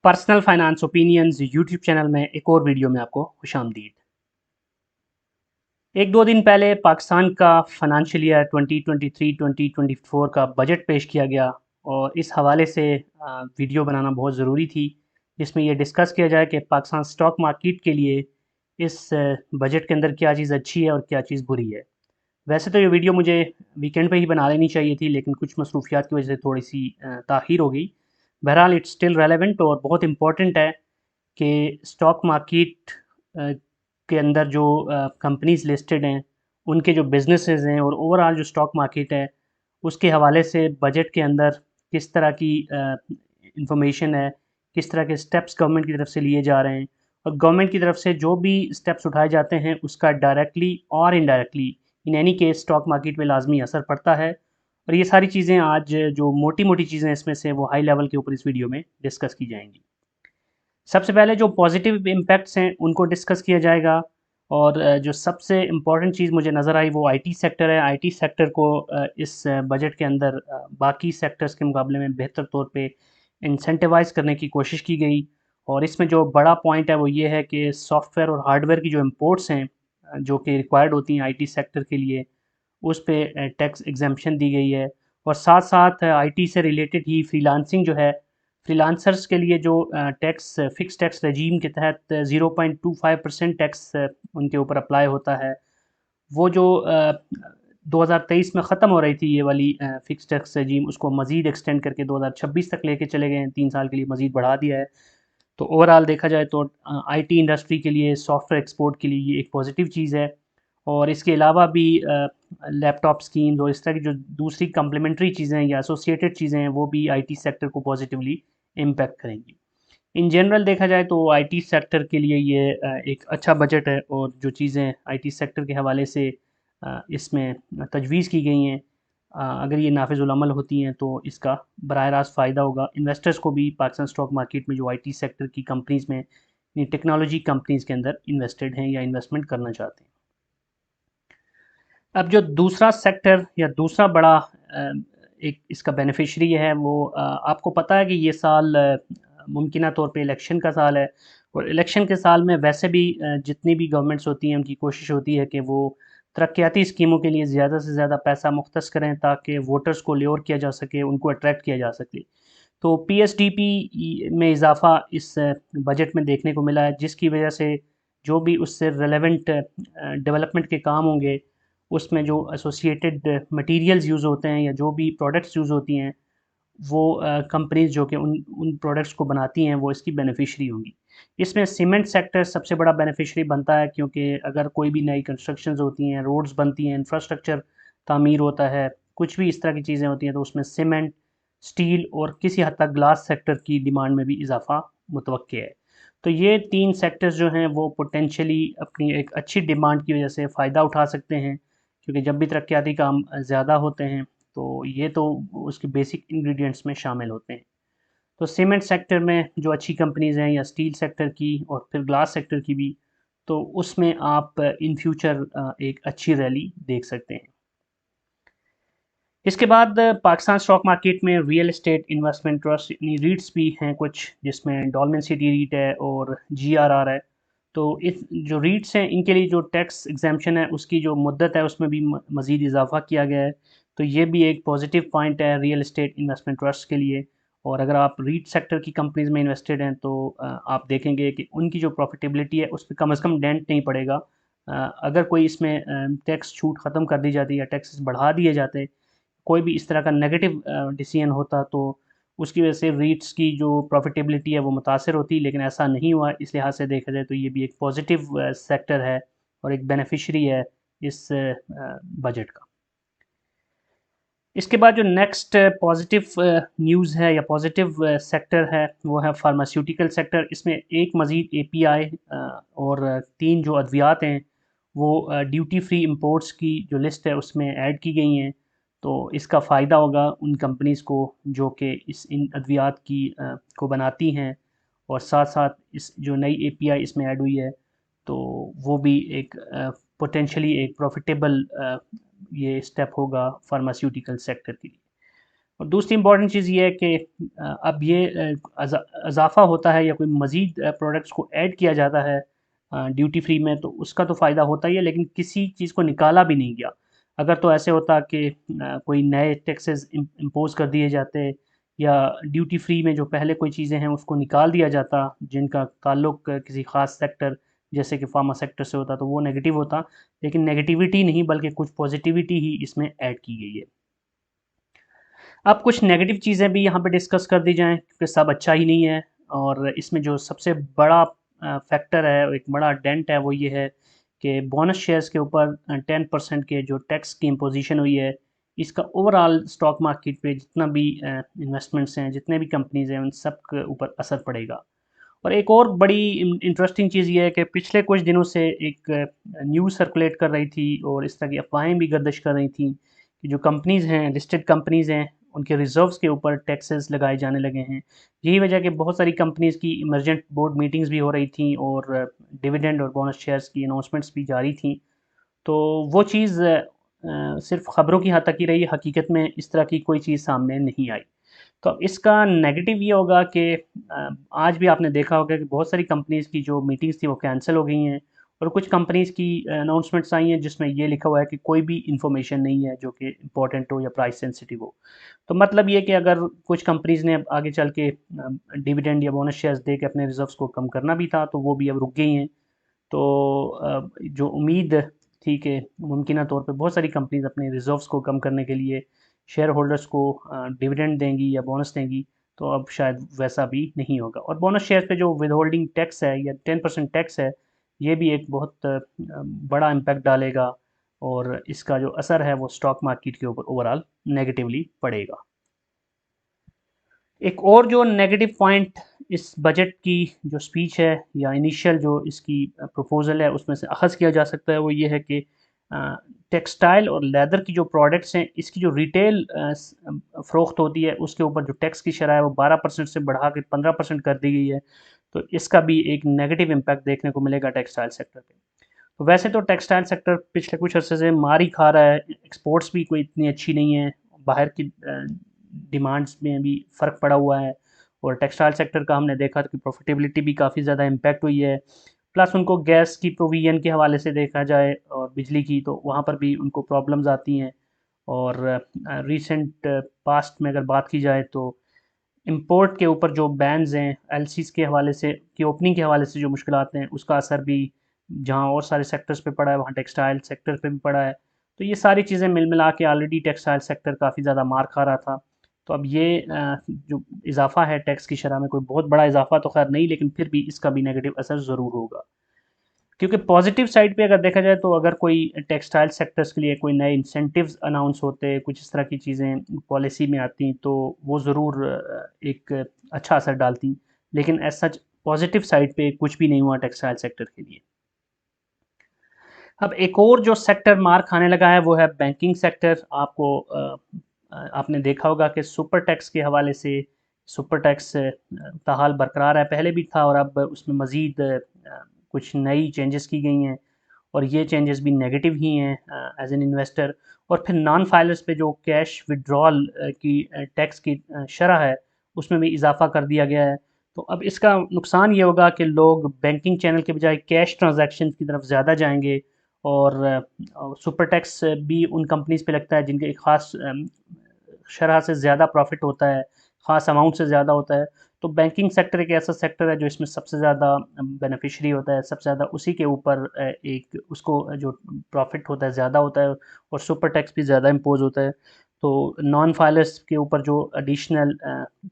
Personal finance opinions YouTube channel में एक और वीडियो में आपको खुशामदीद। एक दो दिन पहले पाकिस्तान का फाइनेंशियल ईयर 2023-2024 का बजट पेश किया गया और इस हवाले से वीडियो बनाना बहुत ज़रूरी थी, जिसमें ये डिस्कस किया जाए कि पाकिस्तान स्टॉक मार्केट के लिए इस बजट के अंदर क्या चीज़ अच्छी है और क्या चीज़ बुरी है। वैसे तो ये वीडियो मुझे वीकेंड पे ही बना लेनी चाहिए थी, लेकिन कुछ मसरूफियात की वजह से थोड़ी सी ताख़ीर हो गई। बहरहाल इट्स स्टिल रेलेवेंट और बहुत इम्पॉर्टेंट है कि स्टॉक मार्केट के अंदर जो कंपनीज लिस्टेड हैं, उनके जो बिजनेसेस हैं और ओवरऑल जो स्टॉक मार्केट है, उसके हवाले से बजट के अंदर किस तरह की इंफॉर्मेशन है, किस तरह के स्टेप्स गवर्नमेंट की तरफ से लिए जा रहे हैं और गवर्नमेंट की तरफ से जो भी स्टेप्स उठाए जाते हैं उसका डायरेक्टली और indirectly in any case stock market पे लाजमी असर पड़ता है। और ये सारी चीज़ें आज जो मोटी मोटी चीज़ें इसमें से वो हाई लेवल के ऊपर इस वीडियो में डिस्कस की जाएंगी। सबसे पहले जो पॉजिटिव इम्पैक्ट्स हैं उनको डिस्कस किया जाएगा और जो सबसे इम्पॉर्टेंट चीज़ मुझे नज़र आई वो आईटी सेक्टर है। आईटी सेक्टर को इस बजट के अंदर बाकी सेक्टर्स के मुकाबले में बेहतर तौर पे इंसेंटिवाइज़ करने की कोशिश की गई और इसमें जो बड़ा पॉइंट है वो ये है कि सॉफ्टवेयर और हार्डवेयर की जो इम्पोर्ट्स हैं जो कि रिक्वायर्ड होती हैं आईटी सेक्टर के लिए, उस पे टैक्स एग्जेम्पशन दी गई है। और साथ-साथ आईटी से रिलेटेड ही फ्रीलांसिंग जो है, फ्रीलांसर्स के लिए जो टैक्स फ़िक्स टैक्स रेजीम के तहत 0.25% टैक्स उनके ऊपर अप्लाई होता है। वो जो 2023 में ख़त्म हो रही थी ये वाली फ़िक्स टैक्स रेजीम, उसको मज़ीद एक्सटेंड करके 2026 तक लेके चले गए हैं, 3 साल के लिए मज़ीद बढ़ा दिया है। तो ओवरऑल देखा जाए तो आईटी इंडस्ट्री के लिए, सॉफ्टवेयर एक्सपोर्ट के लिए ये एक पॉजिटिव चीज़ है। और इसके अलावा भी लैपटॉप स्कीम्स और इस तरह की जो दूसरी कम्प्लीमेंट्री चीज़ें हैं या एसोसिएटेड चीज़ें हैं वो भी आईटी सेक्टर को पॉजिटिवली इम्पैक्ट करेंगी। इन जनरल देखा जाए तो आईटी सेक्टर के लिए ये एक अच्छा बजट है और जो चीज़ें आईटी सेक्टर के हवाले से इसमें तजवीज़ की गई हैं, अगर ये नाफिज़ुल अमल होती हैं तो इसका बराह रास्त फ़ायदा होगा इन्वेस्टर्स को भी पाकिस्तान स्टॉक मार्केट में जो आईटी सेक्टर की कंपनीज़ में, टेक्नोलॉजी कंपनीज़ के अंदर इन्वेस्टेड हैं या इन्वेस्टमेंट करना चाहते हैं। अब जो दूसरा सेक्टर या दूसरा बड़ा एक इसका बेनिफिशियरी है वो आपको पता है कि ये साल मुमकिना तौर पे इलेक्शन का साल है और इलेक्शन के साल में वैसे भी जितनी भी गवर्नमेंट्स होती हैं उनकी कोशिश होती है कि वो तरक्याती स्कीमों के लिए ज़्यादा से ज़्यादा पैसा मुख्तस करें ताकि वोटर्स को ल्योर किया जा सके, उनको अट्रैक्ट किया जा सके। तो पीएसडीपी में इजाफ़ा इस बजट में देखने को मिला है, जिसकी वजह से जो भी उससे रिलेवेंट डेवलपमेंट के काम होंगे, उसमें जो एसोसिएटेड मटेरियल्स यूज़ होते हैं या जो भी प्रोडक्ट्स यूज़ होती हैं, वो कंपनीज़ जो कि उन प्रोडक्ट्स को बनाती हैं, वो इसकी बेनिफिशियरी होंगी। इसमें सीमेंट सेक्टर सबसे बड़ा बेनिफिशियरी बनता है क्योंकि अगर कोई भी नई कंस्ट्रक्शंस होती हैं, रोड्स बनती हैं, इंफ्रास्ट्रक्चर तामीर होता है, कुछ भी इस तरह की चीज़ें होती हैं, तो उसमें सीमेंट, स्टील और किसी हद तक ग्लास सेक्टर की डिमांड में भी इज़ाफ़ा मुतवक्के है। तो ये 3 सेक्टर्स जो हैं वो पोटेंशियली अपनी एक अच्छी डिमांड की वजह से फ़ायदा उठा सकते हैं, क्योंकि जब भी तरक्याती काम ज़्यादा होते हैं तो ये तो उसके बेसिक इंग्रीडिएंट्स में शामिल होते हैं। तो सीमेंट सेक्टर में जो अच्छी कंपनीज़ हैं या स्टील सेक्टर की और फिर ग्लास सेक्टर की भी, तो उसमें आप इन फ्यूचर एक अच्छी रैली देख सकते हैं। इसके बाद पाकिस्तान स्टॉक मार्केट में रियल एस्टेट इन्वेस्टमेंट ट्रस्ट यानी रीट्स भी हैं कुछ, जिसमें डॉलमेन सिटी रीट है और जीआरआर है। तो इस जो रीट्स हैं इनके लिए जो टैक्स एग्जाम्पशन है उसकी जो मुद्दत है उसमें भी मज़ीद इजाफा किया गया है। तो ये भी एक पॉजिटिव पॉइंट है रियल एस्टेट इन्वेस्टमेंट ट्रस्ट के लिए। और अगर आप रीट सेक्टर की कंपनीज में इन्वेस्टेड हैं तो आप देखेंगे कि उनकी जो प्रॉफिटेबिलिटी है उस पर कम से कम डेंट नहीं पड़ेगा। अगर कोई इसमें टैक्स छूट ख़त्म कर दी जाती है या टैक्सेस बढ़ा दिए जाते, कोई भी इस तरह का नेगेटिव डिसीजन होता, तो उसकी वजह से रीट्स की जो प्रॉफिटेबिलिटी है वो मुतासर होती, लेकिन ऐसा नहीं हुआ। इस लिहाज से देखा जाए तो ये भी एक पॉजिटिव सेक्टर है और एक बेनिफिशरी है इस बजट का। इसके बाद जो नेक्स्ट पॉजिटिव न्यूज़ है या पॉजिटिव सेक्टर है वो है फार्मास्यूटिकल सेक्टर। इसमें एक मज़ीद एपीआई और 3 जो अद्वियात हैं वो ड्यूटी फ्री इंपोर्ट्स की जो लिस्ट है उसमें ऐड की गई हैं। तो इसका फ़ायदा होगा उन कंपनीज़ को जो कि इन अद्वियात की को बनाती हैं और साथ-साथ इस जो नई एपीआई इसमें ऐड हुई है, तो वो भी एक पोटेंशियली एक प्रॉफिटेबल ये स्टेप होगा फार्मास्यूटिकल सेक्टर के लिए। और दूसरी इम्पॉर्टेंट चीज़ ये है कि अब ये इजाफ़ा होता है या कोई मज़ीद प्रोडक्ट्स को ऐड किया जाता है ड्यूटी फ्री में, तो उसका तो फ़ायदा होता ही है, लेकिन किसी चीज़ को निकाला भी नहीं गया। अगर तो ऐसे होता कि कोई नए टैक्सेस इम्पोज़ कर दिए जाते या ड्यूटी फ्री में जो पहले कोई चीज़ें हैं उसको निकाल दिया जाता जिनका ताल्लुक किसी ख़ास सेक्टर जैसे कि फार्मा सेक्टर से होता, तो वो नेगेटिव होता। लेकिन नेगेटिविटी नहीं बल्कि कुछ पॉजिटिविटी ही इसमें ऐड की गई है। अब कुछ नेगेटिव चीज़ें भी यहाँ पे डिस्कस कर दी जाएँ क्योंकि सब अच्छा ही नहीं है, और इसमें जो सबसे बड़ा फैक्टर है, एक बड़ा डेंट है, वो ये है कि बोनस शेयर्स के ऊपर 10% के जो टैक्स की इम्पोजिशन हुई है, इसका ओवरऑल स्टॉक मार्केट पे जितना भी इन्वेस्टमेंट्स हैं, जितने भी कंपनीज़ हैं, उन सब के ऊपर असर पड़ेगा। और एक और बड़ी इंटरेस्टिंग चीज़ ये है कि पिछले कुछ दिनों से एक न्यूज़ सर्कुलेट कर रही थी और इस तरह की अफ़वाहें भी गर्दिश कर रही थी कि जो कंपनीज़ हैं, लिस्टेड कंपनीज़ हैं, उनके रिज़र्व्स के ऊपर टैक्सेस लगाए जाने लगे हैं। यही वजह है कि बहुत सारी कंपनीज़ की इमर्जेंट बोर्ड मीटिंग्स भी हो रही थी और डिविडेंड और बोनस शेयर्स की अनाउंसमेंट्स भी जारी थी। तो वो चीज़ सिर्फ़ ख़बरों की हद तक ही रही, हकीकत में इस तरह की कोई चीज़ सामने नहीं आई। तो अब इसका नेगेटिव ये होगा कि आज भी आपने देखा होगा कि बहुत सारी कंपनीज़ की जो मीटिंग्स थी वो कैंसिल हो गई हैं, और कुछ कंपनीज़ की अनाउंसमेंट्स आई हैं जिसमें ये लिखा हुआ है कि कोई भी इन्फॉर्मेशन नहीं है जो कि इम्पोर्टेंट हो या प्राइस सेंसिटिव हो। तो मतलब ये कि अगर कुछ कंपनीज़ ने अब आगे चल के डिविडेंड या बोनस शेयर्स दे के अपने रिज़र्व्स को कम करना भी था, तो वो भी अब रुक गई हैं। तो जो उम्मीद थी कि मुमकिना तौर पे बहुत सारी कंपनीज़ अपने रिज़र्व्स को कम करने के लिए शेयर होल्डर्स को डिविडेंड देंगी या बोनस देंगी, तो अब शायद वैसा भी नहीं होगा। और बोनस शेयर पे जो विदहोल्डिंग टैक्स है या 10% टैक्स है, ये भी एक बहुत बड़ा इम्पैक्ट डालेगा, और इसका जो असर है वो स्टॉक मार्केट के ऊपर ओवरऑल नेगेटिवली पड़ेगा। एक और जो नेगेटिव पॉइंट इस बजट की जो स्पीच है या इनिशियल जो इसकी प्रपोज़ल है उसमें से अख़ज़ किया जा सकता है, वो ये है कि टेक्सटाइल और लेदर की जो प्रोडक्ट्स हैं, इसकी जो रिटेल फ़रोख्त होती है उसके ऊपर जो टैक्स की शरह है वो 12% से बढ़ा के 15% कर दी गई है। तो इसका भी एक नेगेटिव इम्पैक्ट देखने को मिलेगा टेक्सटाइल सेक्टर पे। तो वैसे तो टेक्सटाइल सेक्टर पिछले कुछ अरसे से मार ही खा रहा है, एक्सपोर्ट्स भी कोई इतनी अच्छी नहीं है, बाहर की डिमांड्स में भी फ़र्क पड़ा हुआ है, और टेक्सटाइल सेक्टर का हमने देखा कि प्रॉफिटेबिलिटी भी काफ़ी ज़्यादा इम्पैक्ट हुई है। प्लस उनको गैस की प्रोविज़न के हवाले से देखा जाए और बिजली की, तो वहाँ पर भी उनको प्रॉब्लम्स आती हैं। और रीसेंट पास्ट में अगर बात की जाए तो इम्पोर्ट के ऊपर जो बैन्स हैं, एलसीज़ के हवाले से की ओपनिंग के हवाले से जो मुश्किलात हैं, उसका असर भी जहाँ और सारे सेक्टर्स पे पड़ा है, वहाँ टेक्सटाइल सेक्टर पे भी पड़ा है। तो ये सारी चीज़ें मिला के ऑलरेडी टेक्सटाइल सेक्टर काफ़ी ज़्यादा मार खा रहा था। तो अब ये जो इज़ाफ़ा है टैक्स की शरह में, कोई बहुत बड़ा इज़ाफ़ा तो ख़ैर नहीं, लेकिन फिर भी इसका भी नेगेटिव असर ज़रूर होगा। क्योंकि पॉजिटिव साइड पे अगर देखा जाए तो अगर कोई टेक्सटाइल सेक्टर्स के लिए कोई नए इंसेंटिव्स अनाउंस होते, कुछ इस तरह की चीज़ें पॉलिसी में आती, तो वो ज़रूर एक अच्छा असर डालती। लेकिन एज़ सच पॉजिटिव साइड पे कुछ भी नहीं हुआ टेक्सटाइल सेक्टर के लिए। अब एक और जो सेक्टर मार खाने लगा है वो है बैंकिंग सेक्टर। आपने देखा होगा कि सुपर टैक्स के हवाले से सुपर टैक्स ताहाल बरकरार है, पहले भी था और अब उसमें मज़ीद कुछ नई चेंजेस की गई हैं, और ये चेंजेस भी नेगेटिव ही हैं एज एन इन्वेस्टर। और फिर नॉन फाइलर्स पे जो कैश विड्रॉल की टैक्स की शरह है, उसमें भी इजाफा कर दिया गया है। तो अब इसका नुकसान ये होगा कि लोग बैंकिंग चैनल के बजाय कैश ट्रांजैक्शन की तरफ ज़्यादा जाएंगे, और सुपर टैक्स भी उन कंपनीज पे लगता है जिनके एक ख़ास शरह से ज़्यादा प्रॉफिट होता है, ख़ास अमाउंट से ज़्यादा होता है। तो बैंकिंग सेक्टर एक ऐसा सेक्टर है जो इसमें सबसे ज़्यादा बेनिफिशियरी होता है, सबसे ज़्यादा उसी के ऊपर एक उसको जो प्रॉफिट होता है ज़्यादा होता है, और सुपर टैक्स भी ज़्यादा इम्पोज़ होता है। तो नॉन फाइलर्स के ऊपर जो एडिशनल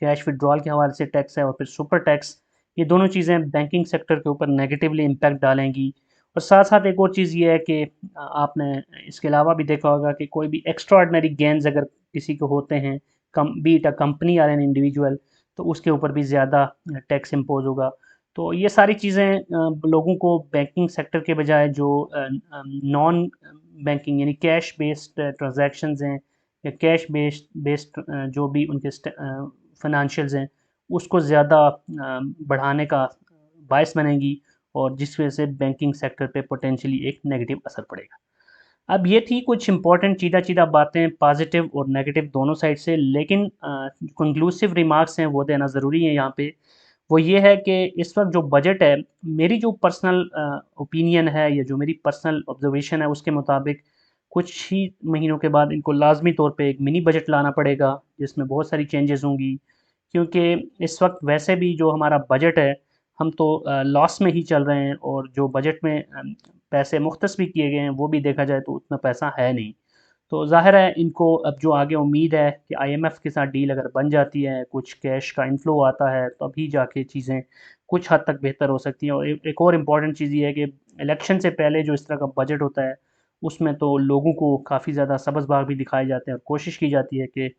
कैश विड्रॉल के हवाले से टैक्स है और फिर सुपर टैक्स, ये दोनों चीज़ें बैंकिंग सेक्टर के ऊपर नेगेटिवली इम्पैक्ट डालेंगी। और साथ-साथ एक और चीज़ ये है कि आपने इसके अलावा भी देखा होगा कि कोई भी एक्स्ट्राऑर्डिनरी गेन्स अगर किसी को होते हैं, कम बी इट अ कंपनी और एन इंडिविजुअल, तो उसके ऊपर भी ज़्यादा टैक्स इम्पोज़ होगा। तो ये सारी चीज़ें लोगों को बैंकिंग सेक्टर के बजाय जो नॉन बैंकिंग यानी कैश बेस्ड ट्रांज़ैक्शंस हैं या कैश बेस्ड जो भी उनके फाइनेंशियल्स हैं, उसको ज़्यादा बढ़ाने का बायस बनेंगी, और जिस वजह से बैंकिंग सेक्टर पे पोटेंशियली एक नेगेटिव असर पड़ेगा। अब ये थी कुछ इंपॉर्टेंट चीदा बातें पॉजिटिव और नेगेटिव दोनों साइड से, लेकिन कंक्लूसिव रिमार्क्स हैं वो देना ज़रूरी है यहाँ पे। वो ये है कि इस वक्त जो बजट है, मेरी जो पर्सनल ओपिनियन है या जो मेरी पर्सनल ऑब्जर्वेशन है उसके मुताबिक कुछ ही महीनों के बाद इनको लाजमी तौर पे एक मिनी बजट लाना पड़ेगा जिसमें बहुत सारी चेंजेस होंगी। क्योंकि इस वक्त वैसे भी जो हमारा बजट है, हम तो लॉस में ही चल रहे हैं, और जो बजट में पैसे मुख्तस भी किए गए हैं वो भी देखा जाए तो उतना पैसा है नहीं। तो ज़ाहिर है इनको अब जो आगे उम्मीद है कि आईएमएफ के साथ डील अगर बन जाती है, कुछ कैश का इनफ्लो आता है, तो अभी जाके चीज़ें कुछ हद तक बेहतर हो सकती हैं। और एक और इम्पॉर्टेंट चीज़ ये है कि इलेक्शन से पहले जो इस तरह का बजट होता है उसमें तो लोगों को काफ़ी ज़्यादा सबज़-बाग भी दिखाए जाते हैं और कोशिश की जाती है कि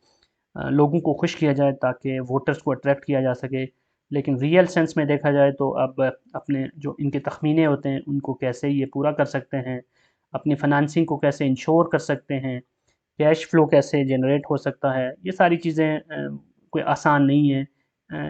लोगों को खुश किया जाए ताकि वोटर्स को अट्रैक्ट किया जा सके। लेकिन रियल सेंस में देखा जाए तो अब अपने जो इनके तखमीने होते हैं उनको कैसे ये पूरा कर सकते हैं, अपनी फाइनेंसिंग को कैसे इंश्योर कर सकते हैं, कैश फ्लो कैसे जनरेट हो सकता है, ये सारी चीज़ें कोई आसान नहीं है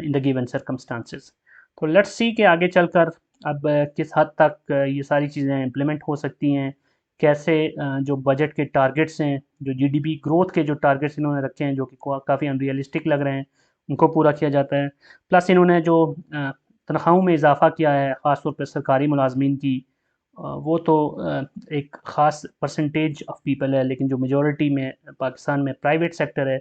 इन द गिवन सर्कमस्टांसेस। तो लेट्स सी कि आगे चलकर अब किस हद तक ये सारी चीज़ें इम्प्लीमेंट हो सकती हैं, कैसे जो बजट के टारगेट्स हैं, जो जीडीपी ग्रोथ के जो टारगेट्स इन्होंने रखे हैं जो कि काफ़ी अनरियलिस्टिक लग रहे हैं, उनको पूरा किया जाता है। प्लस इन्होंने जो तनख्वाहों में इजाफ़ा किया है ख़ास तौर पे सरकारी मुलाज़मीन की, वो तो एक ख़ास परसेंटेज ऑफ पीपल है, लेकिन जो मेजॉरिटी में पाकिस्तान में प्राइवेट सेक्टर है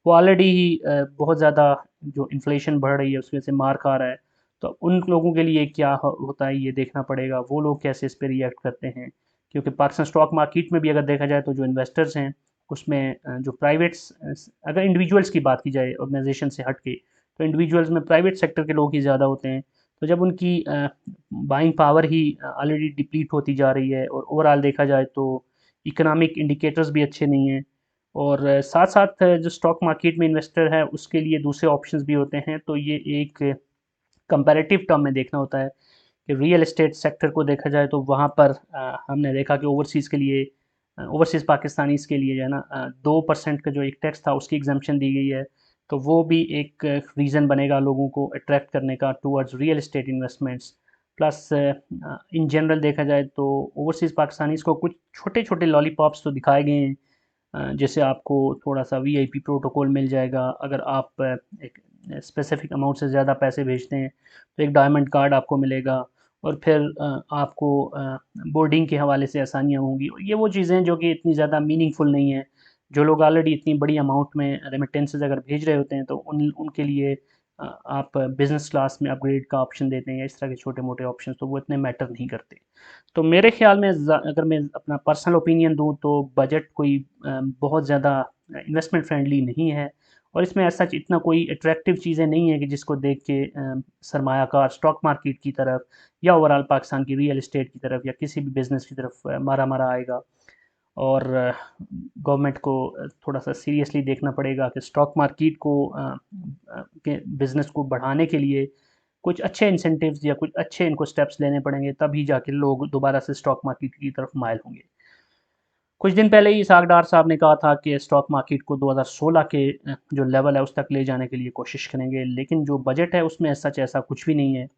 वो ऑलरेडी ही बहुत ज़्यादा जो इन्फ्लेशन बढ़ रही है उसकी वजह से मार खा रहा है। तो उन लोगों के लिए क्या होता है ये देखना पड़ेगा, वो लोग कैसे इस पे रिएक्ट करते हैं। क्योंकि पाकिस्तान स्टॉक मार्केट में भी अगर देखा जाए तो जो इन्वेस्टर्स हैं उसमें जो प्राइवेट्स, अगर इंडिविजुअल्स की बात की जाए ऑर्गेनाइजेशन से हट के, तो इंडिविजुअल्स में प्राइवेट सेक्टर के लोग ही ज़्यादा होते हैं। तो जब उनकी बाइंग पावर ही ऑलरेडी डिप्लीट होती जा रही है और ओवरऑल देखा जाए तो इकोनॉमिक इंडिकेटर्स भी अच्छे नहीं हैं, और साथ साथ जो स्टॉक मार्केट में इन्वेस्टर है उसके लिए दूसरे ऑप्शंस भी होते हैं। तो ये एक कंपैरेटिव टर्म में देखना होता है कि रियल एस्टेट सेक्टर को देखा जाए तो वहाँ पर हमने देखा कि ओवरसीज़ के लिए, ओवरसीज़ पाकिस्तानीज़ के लिए जो है ना 2% का जो एक टैक्स था उसकी एग्जम्पशन दी गई है। तो वो भी एक रीज़न बनेगा लोगों को अट्रैक्ट करने का towards real estate investments. Plus in general देखा जाए तो ओवरसीज़ पाकिस्तानीज़ को कुछ छोटे छोटे लॉलीपॉप्स तो दिखाए गए हैं, जैसे आपको थोड़ा-सा वीआईपी प्रोटोकॉल मिल जाएगा अगर आप एक स्पेसिफिक अमाउंट से ज़्यादा पैसे भेजते हैं, तो एक डायमंड कार्ड आपको मिलेगा, और फिर आपको बोर्डिंग के हवाले से आसानियाँ होंगी। ये वो चीज़ें जो कि इतनी ज़्यादा मीनिंगफुल नहीं हैं। जो लोग ऑलरेडी इतनी बड़ी अमाउंट में रेमिटेंसेस अगर भेज रहे होते हैं तो उनके लिए आप बिज़नेस क्लास में अपग्रेड का ऑप्शन देते हैं या इस तरह के छोटे-मोटे ऑप्शंस, तो वो इतने मैटर नहीं करते। तो मेरे ख़्याल में अगर मैं अपना पर्सनल ओपिनियन दूँ तो बजट कोई बहुत ज़्यादा इन्वेस्टमेंट फ्रेंडली नहीं है, और इसमें एज़ सच इतना कोई अट्रैक्टिव चीज़ें नहीं है कि जिसको देख के सरमायाकार स्टॉक मार्केट की तरफ या ओवरऑल पाकिस्तान की रियल एस्टेट की तरफ या किसी भी बिज़नेस की तरफ मारा आएगा। और गवर्नमेंट को थोड़ा-सा सीरियसली देखना पड़ेगा कि स्टॉक मार्केट को के बिज़नेस को बढ़ाने के लिए कुछ अच्छे इंसेंटिव्स या कुछ अच्छे इनको स्टेप्स लेने पड़ेंगे, तभी जाके लोग दोबारा से स्टॉक मार्केट की तरफ माइल होंगे। कुछ दिन पहले ही इसहाक डार साहब ने कहा था कि स्टॉक मार्केट को 2016 के जो लेवल है उस तक ले जाने के लिए कोशिश करेंगे, लेकिन जो बजट है उसमें सच ऐसा कुछ भी नहीं है।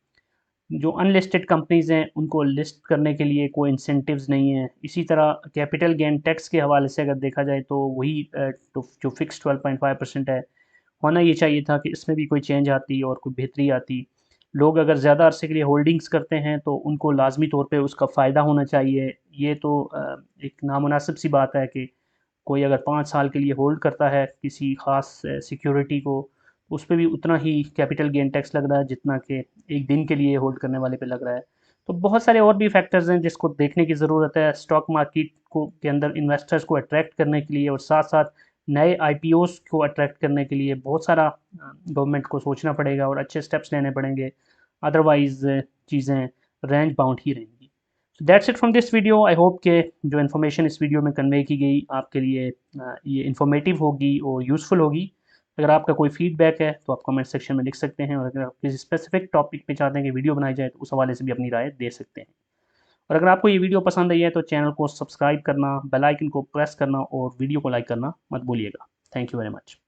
जो अनलिस्टेड कंपनीज़ हैं उनको लिस्ट करने के लिए कोई इंसेंटिव्स नहीं है। इसी तरह कैपिटल गेन टैक्स के हवाले से अगर देखा जाए तो वही तो जो फिक्स 12.5% है, होना ये चाहिए था कि इसमें भी कोई चेंज आती और कोई बेहतरी आती। लोग अगर ज़्यादा अरसे के लिए होल्डिंग्स करते हैं तो उनको लाज़मी तौर पे उसका फ़ायदा होना चाहिए। ये तो एक नामुनासिब सी बात है कि कोई अगर 5 साल के लिए होल्ड करता है किसी ख़ास सिक्योरिटी को, उस पे भी उतना ही कैपिटल गेन टैक्स लग रहा है जितना कि एक दिन के लिए होल्ड करने वाले पे लग रहा है। तो बहुत सारे और भी फैक्टर्स हैं जिसको देखने की ज़रूरत है स्टॉक मार्केट को के अंदर इन्वेस्टर्स को अट्रैक्ट करने के लिए, और साथ-साथ नए आईपीओज़ को अट्रैक्ट करने के लिए बहुत सारा गवर्नमेंट को सोचना पड़ेगा और अच्छे स्टेप्स लेने पड़ेंगे। अदरवाइज़ चीज़ें रेंज बाउंड ही रहेंगी। So that's it from this video. I hope कि जो इन्फॉर्मेशन इस वीडियो में कन्वे की गई आपके लिए ये इन्फॉर्मेटिव होगी और यूज़फुल होगी। अगर आपका कोई फीडबैक है तो आप कमेंट सेक्शन में लिख सकते हैं, और अगर आप किसी स्पेसिफिक टॉपिक पे चाहते हैं कि वीडियो बनाई जाए तो उस हवाले से भी अपनी राय दे सकते हैं। और अगर आपको ये वीडियो पसंद आई है तो चैनल को सब्सक्राइब करना, बेल आइकन को प्रेस करना और वीडियो को लाइक करना मत भूलिएगा। Thank you very much.